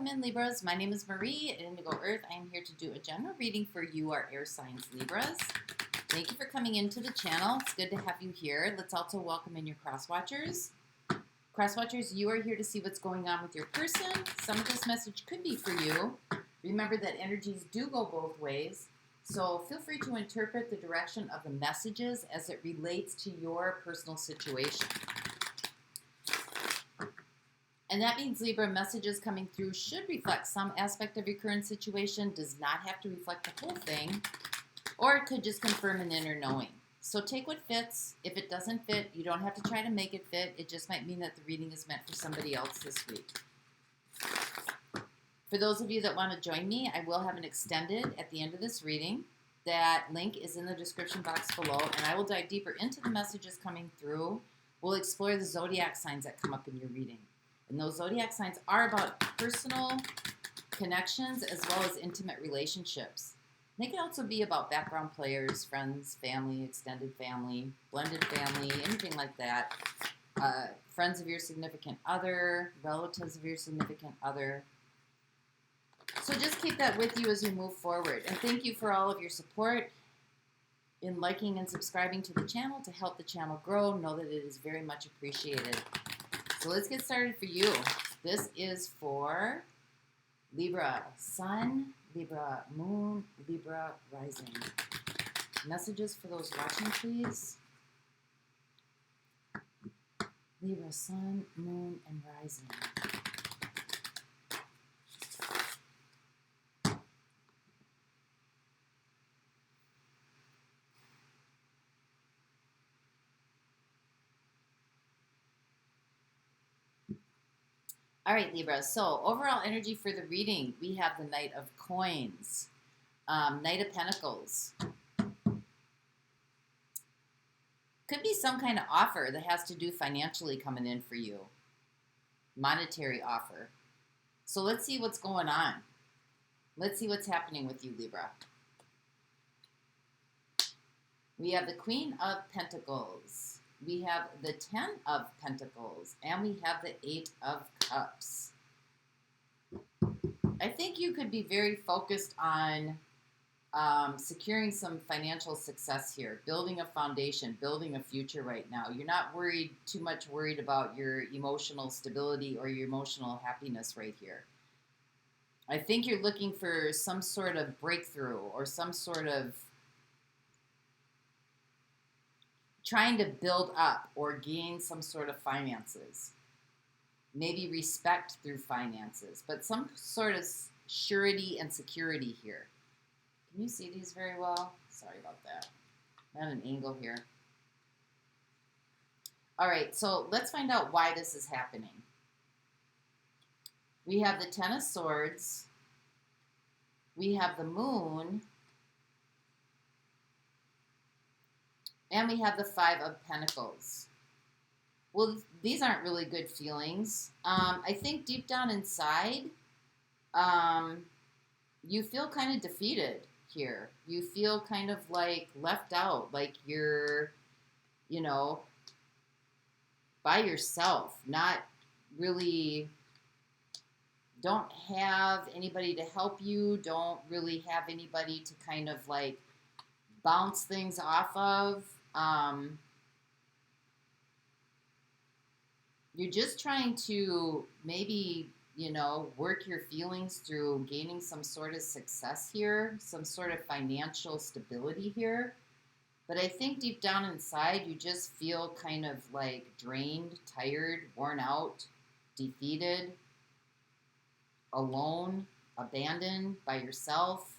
welcome in, Libras. My name is Marie at Indigo Earth. I am here to do a general reading for you, our air signs, Libras. Thank you for coming into the channel. It's good to have you here. Let's also welcome in your cross-watchers. Cross-watchers, you are here to see what's going on with your person. Some of this message could be for you. Remember that energies do go both ways, so feel free to interpret the direction of the messages as it relates to your personal situation. And that means, Libra, messages coming through should reflect some aspect of your current situation, does not have to reflect the whole thing, or it could just confirm an inner knowing. So take what fits. If it doesn't fit, you don't have to try to make it fit. It just might mean that the reading is meant for somebody else this week. For those of you that want to join me, I will have an extended at the end of this reading. That link is in the description box below, and I will dive deeper into the messages coming through. We'll explore the zodiac signs that come up in your reading. And those zodiac signs are about personal connections as well as intimate relationships. They can also be about background players, friends, family, extended family, blended family, anything like that. Friends of your significant other, relatives of your significant other. So just keep that with you as you move forward. And thank you for all of your support in liking and subscribing to the channel to help the channel grow. Know that it is very much appreciated. So let's get started for you. This is for Libra Sun, Libra Moon, Libra Rising. Messages for those watching, please. Libra Sun, Moon, and Rising. All right, Libra, so overall energy for the reading, we have the Knight of Coins, Knight of Pentacles. Could be some kind of offer that has to do financially coming in for you. Monetary offer. So let's see what's going on. Let's see what's happening with you, Libra. We have the Queen of Pentacles. We have the 10 of Pentacles, and we have the 8 of Cups. I think you could be very focused on securing some financial success here, building a foundation, building a future right now. You're not too much worried about your emotional stability or your emotional happiness right here. I think you're looking for some sort of breakthrough or some sort of trying to build up or gain some sort of finances. Maybe respect through finances, but some sort of surety and security here. Can you see these very well? Sorry about that. I'm at an angle here. All right, so let's find out why this is happening. We have the 10 of Swords. We have the Moon. And we have the 5 of Pentacles. Well, these aren't really good feelings. I think deep down inside, you feel kind of defeated here. You feel kind of like left out, like you're, by yourself, not really, don't have anybody to help you, don't really have anybody to kind of like bounce things off of. You're just trying to maybe, work your feelings through gaining some sort of success here, some sort of financial stability here. But I think deep down inside, you just feel kind of like drained, tired, worn out, defeated, alone, abandoned by yourself.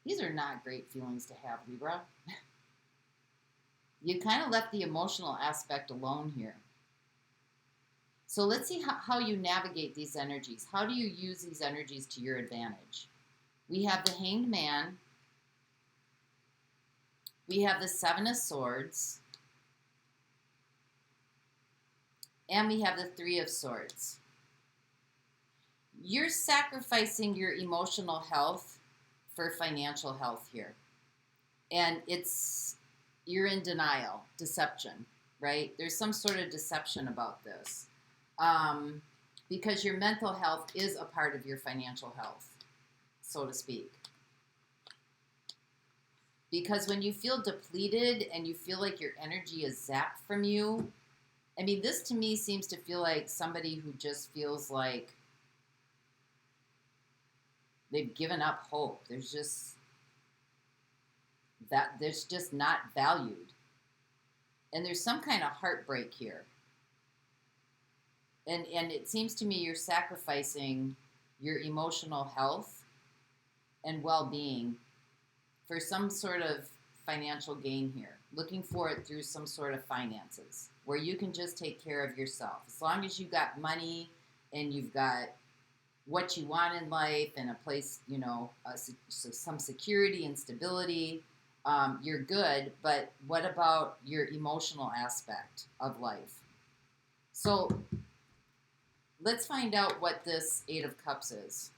These are not great feelings to have, Libra. You kind of left the emotional aspect alone here. So let's see how you navigate these energies. How do you use these energies to your advantage? We have the Hanged Man. We have the 7 of Swords. And we have the 3 of Swords. You're sacrificing your emotional health for financial health here. And you're in denial, deception, right? There's some sort of deception about this. because your mental health is a part of your financial health, so to speak. Because when you feel depleted and you feel like your energy is zapped from you, I mean, this to me seems to feel like somebody who just feels like they've given up hope. There's just not valued. And there's some kind of heartbreak here. And it seems to me you're sacrificing your emotional health and well-being for some sort of financial gain here, looking for it through some sort of finances where you can just take care of yourself. As long as you've got money and you've got what you want in life and a place, you know, some security and stability, you're good. But what about your emotional aspect of life? So let's find out what this Eight of Cups is.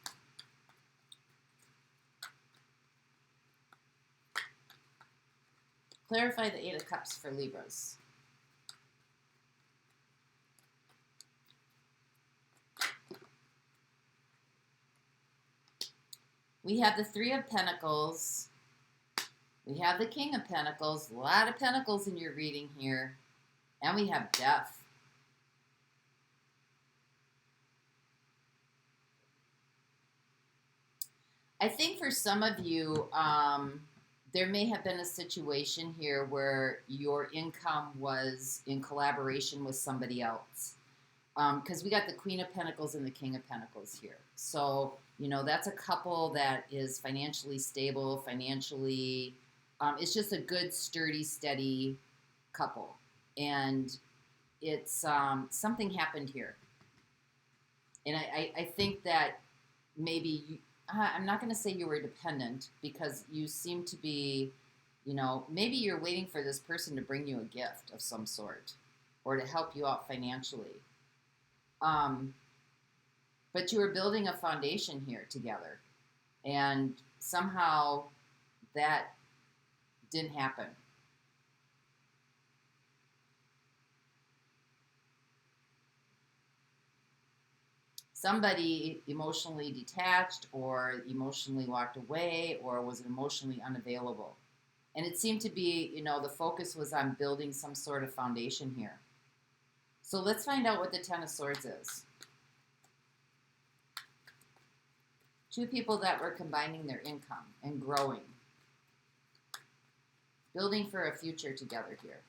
Clarify the Eight of Cups for Libras. We have the Three of Pentacles. We have the King of Pentacles. A lot of Pentacles in your reading here. And we have Death. I think for some of you, there may have been a situation here where your income was in collaboration with somebody else. Because we got the Queen of Pentacles and the King of Pentacles here. So, you know, that's a couple that is financially stable, financially, it's just a good, sturdy, steady couple. And it's, something happened here. And I think that maybe, I'm not going to say you were dependent, because you seem to be, you know, maybe you're waiting for this person to bring you a gift of some sort or to help you out financially. But you were building a foundation here together, and somehow that didn't happen. Somebody emotionally detached or emotionally walked away or was emotionally unavailable. And it seemed to be, you know, the focus was on building some sort of foundation here. So let's find out what the Ten of Swords is. Two people that were combining their income and growing. Building for a future together here.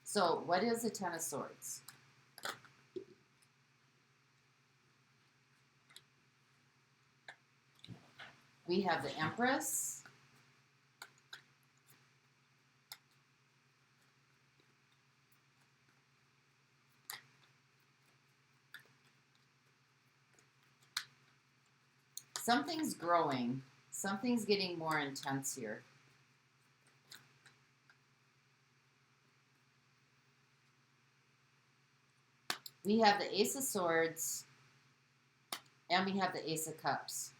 So, what is the Ten of Swords? We have the Empress. Something's growing. Something's getting more intense here. We have the Ace of Swords, and we have the Ace of Cups.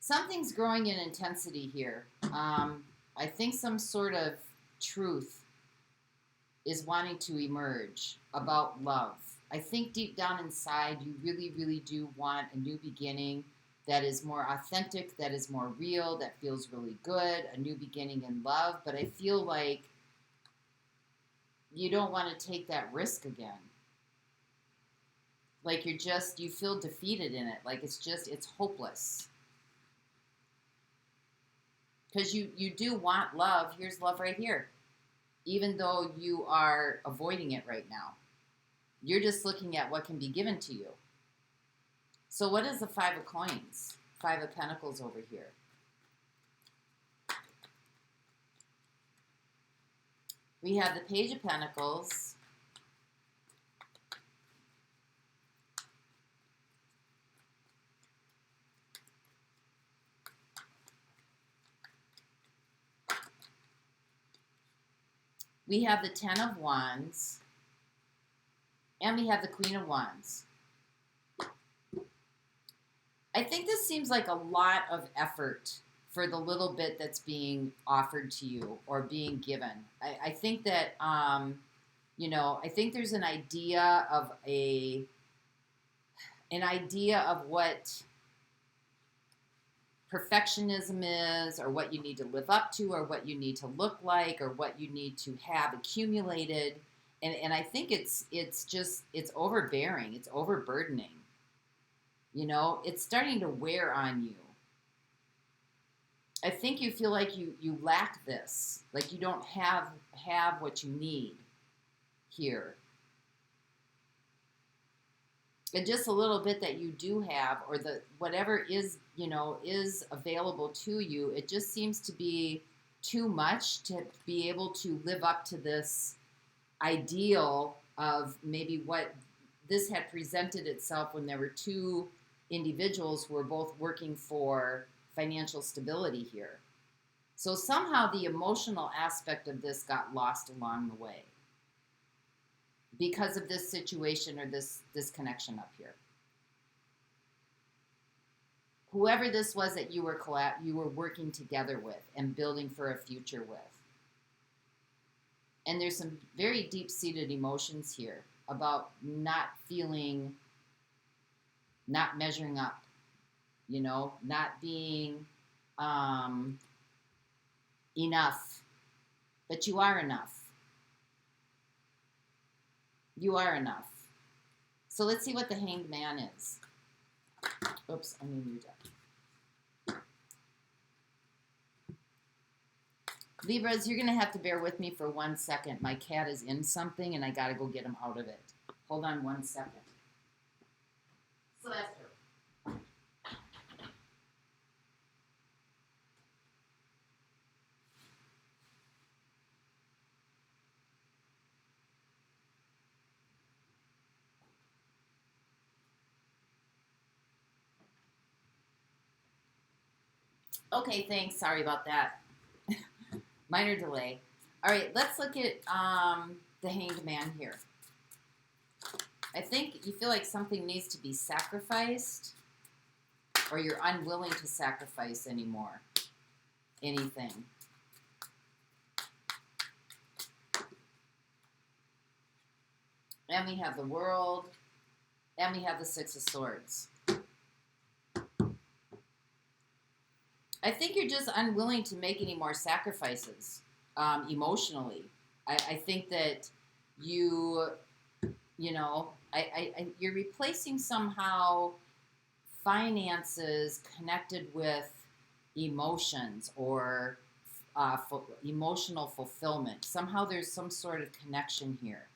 Something's growing in intensity here. I think some sort of truth is wanting to emerge about love. I think deep down inside, you really, really do want a new beginning that is more authentic, that is more real, that feels really good, a new beginning in love. But I feel like you don't want to take that risk again. Like you feel defeated in it. Like it's hopeless. Because you do want love. Here's love right here. Even though you are avoiding it right now. You're just looking at what can be given to you. So what is the Five of Coins? Five of Pentacles over here. We have the Page of Pentacles. We have the Ten of Wands, and we have the Queen of Wands. I think this seems like a lot of effort for the little bit that's being offered to you or being given. I think that, you know, I think there's an idea of what perfectionism is, or what you need to live up to, or what you need to look like, or what you need to have accumulated. And I think it's overbearing, it's overburdening. You know, it's starting to wear on you. I think you feel like you lack this, like you don't have what you need here. And just a little bit that you do have, or the whatever is, you know, is available to you, it just seems to be too much to be able to live up to this ideal of maybe what this had presented itself when there were two individuals who were both working for financial stability here. So somehow the emotional aspect of this got lost along the way because of this situation, or this connection up here. Whoever this was that you were working together with and building for a future with. And there's some very deep-seated emotions here about not measuring up, you know, not being enough. But you are enough. You are enough. So let's see what the Hanged Man is. Oops, I need new deck. Libras, you're going to have to bear with me for 1 second. My cat is in something, and I got to go get him out of it. Hold on 1 second. So that's her. Okay, thanks. Sorry about that. Minor delay. All right, let's look at the Hanged Man here. I think you feel like something needs to be sacrificed, or you're unwilling to sacrifice anymore. Anything. And we have the World, and we have the Six of Swords. I think you're just unwilling to make any more sacrifices emotionally. I think that you're replacing somehow finances connected with emotions or emotional fulfillment. Somehow there's some sort of connection here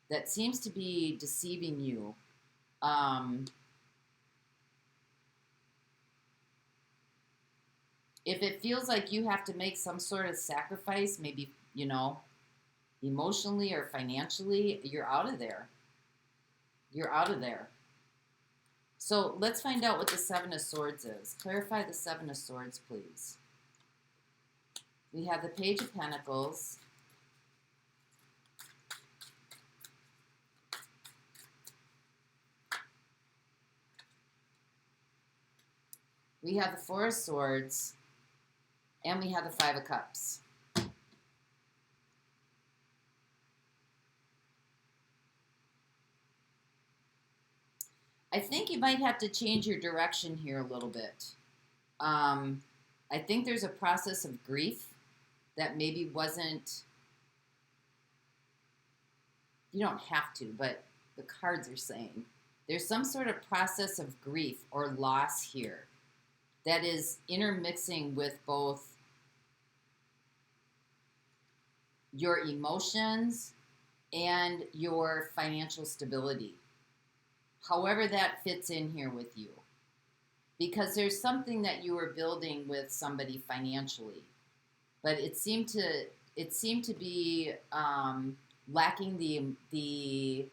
that seems to be deceiving you. If it feels like you have to make some sort of sacrifice, maybe, you know, emotionally or financially, you're out of there. You're out of there. So let's find out what the Seven of Swords is. Clarify the Seven of Swords, please. We have the Page of Pentacles. We have the Four of Swords. And we have the Five of Cups. I think you might have to change your direction here a little bit. I think there's a process of grief that maybe wasn't... You don't have to, but the cards are saying. There's some sort of process of grief or loss here that is intermixing with both your emotions and your financial stability. However that fits in here with you. Because there's something that you were building with somebody financially. But it seemed to be lacking the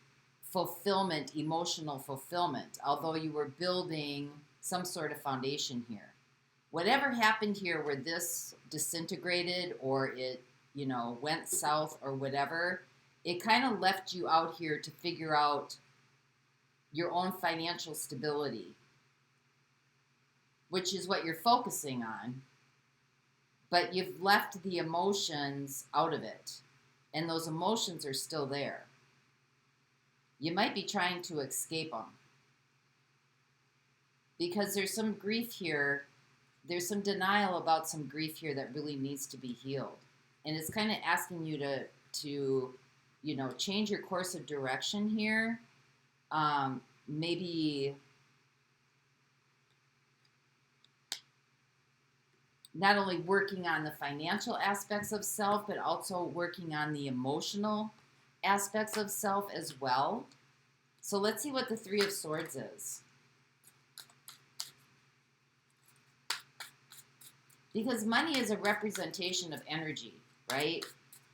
fulfillment, emotional fulfillment, although you were building some sort of foundation here. Whatever happened here where this disintegrated or it, you know, went south or whatever, it kind of left you out here to figure out your own financial stability, which is what you're focusing on. but you've left the emotions out of it, and those emotions are still there. You might be trying to escape them because there's some grief here. There's some denial about some grief here that really needs to be healed. And it's kind of asking you to change your course of direction here. Maybe not only working on the financial aspects of self, but also working on the emotional aspects of self as well. So let's see what the Three of Swords is. Because money is a representation of energy, right?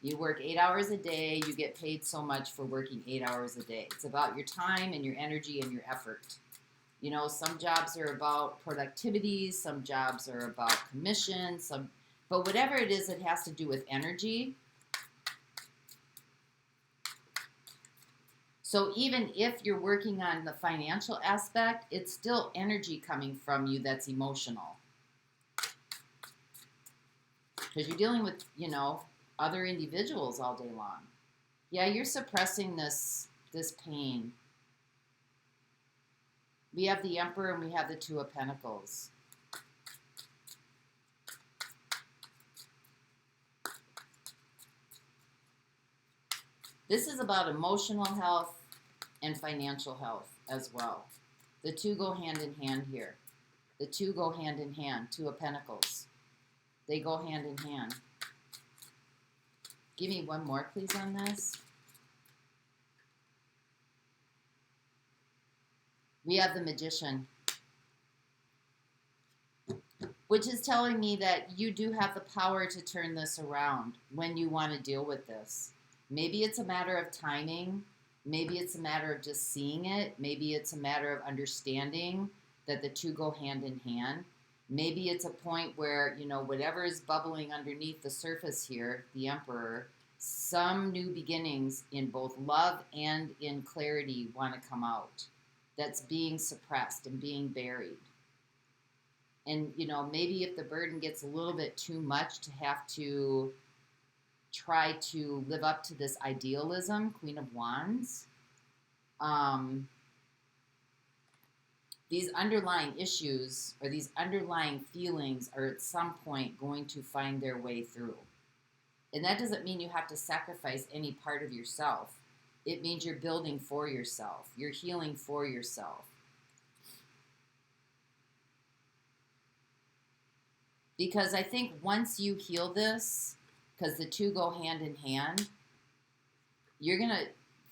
You work 8 hours a day, you get paid so much for working 8 hours a day. It's about your time and your energy and your effort. You know, some jobs are about productivity, some jobs are about commission, but whatever it is, it has to do with energy. So even if you're working on the financial aspect, it's still energy coming from you that's emotional. Because you're dealing with, other individuals all day long. Yeah, you're suppressing this pain. We have the Emperor and we have the Two of Pentacles. This is about emotional health and financial health as well. The two go hand in hand here. The two go hand in hand. Two of Pentacles. They go hand in hand. Give me one more, please, on this. We have the Magician, which is telling me that you do have the power to turn this around when you want to deal with this. Maybe it's a matter of timing. Maybe it's a matter of just seeing it. Maybe it's a matter of understanding that the two go hand in hand. Maybe it's a point where, whatever is bubbling underneath the surface here, the Emperor, some new beginnings in both love and in clarity want to come out. That's being suppressed and being buried. And, maybe if the burden gets a little bit too much to have to try to live up to this idealism, Queen of Wands, these underlying issues or these underlying feelings are at some point going to find their way through. And that doesn't mean you have to sacrifice any part of yourself. It means you're building for yourself. You're healing for yourself. Because I think once you heal this, because the two go hand in hand, you're going to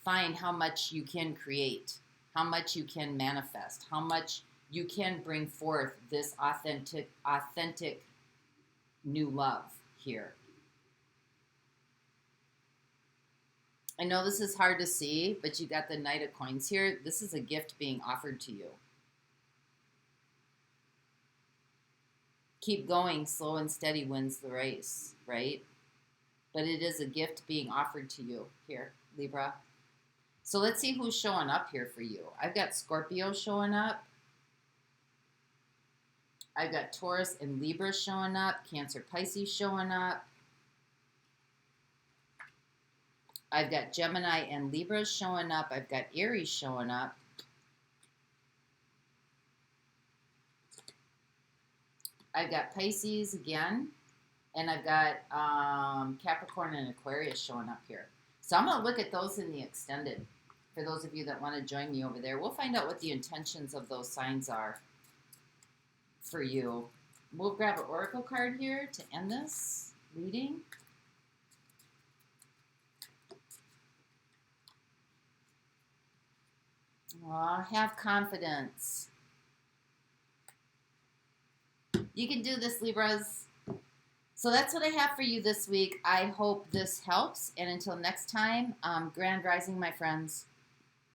find how much you can create, how much you can manifest, how much you can bring forth this authentic new love here. I know this is hard to see, but you got the Knight of Coins here. This is a gift being offered to you. Keep going, slow and steady wins the race, right? But it is a gift being offered to you here, Libra. So let's see who's showing up here for you. I've got Scorpio showing up. I've got Taurus and Libra showing up. Cancer, Pisces showing up. I've got Gemini and Libra showing up. I've got Aries showing up. I've got Pisces again. And I've got Capricorn and Aquarius showing up here. So I'm going to look at those in the extended. For those of you that want to join me over there, we'll find out what the intentions of those signs are for you. We'll grab an oracle card here to end this reading. Aw, have confidence. You can do this, Libras. So that's what I have for you this week. I hope this helps. And until next time, Grand Rising, my friends.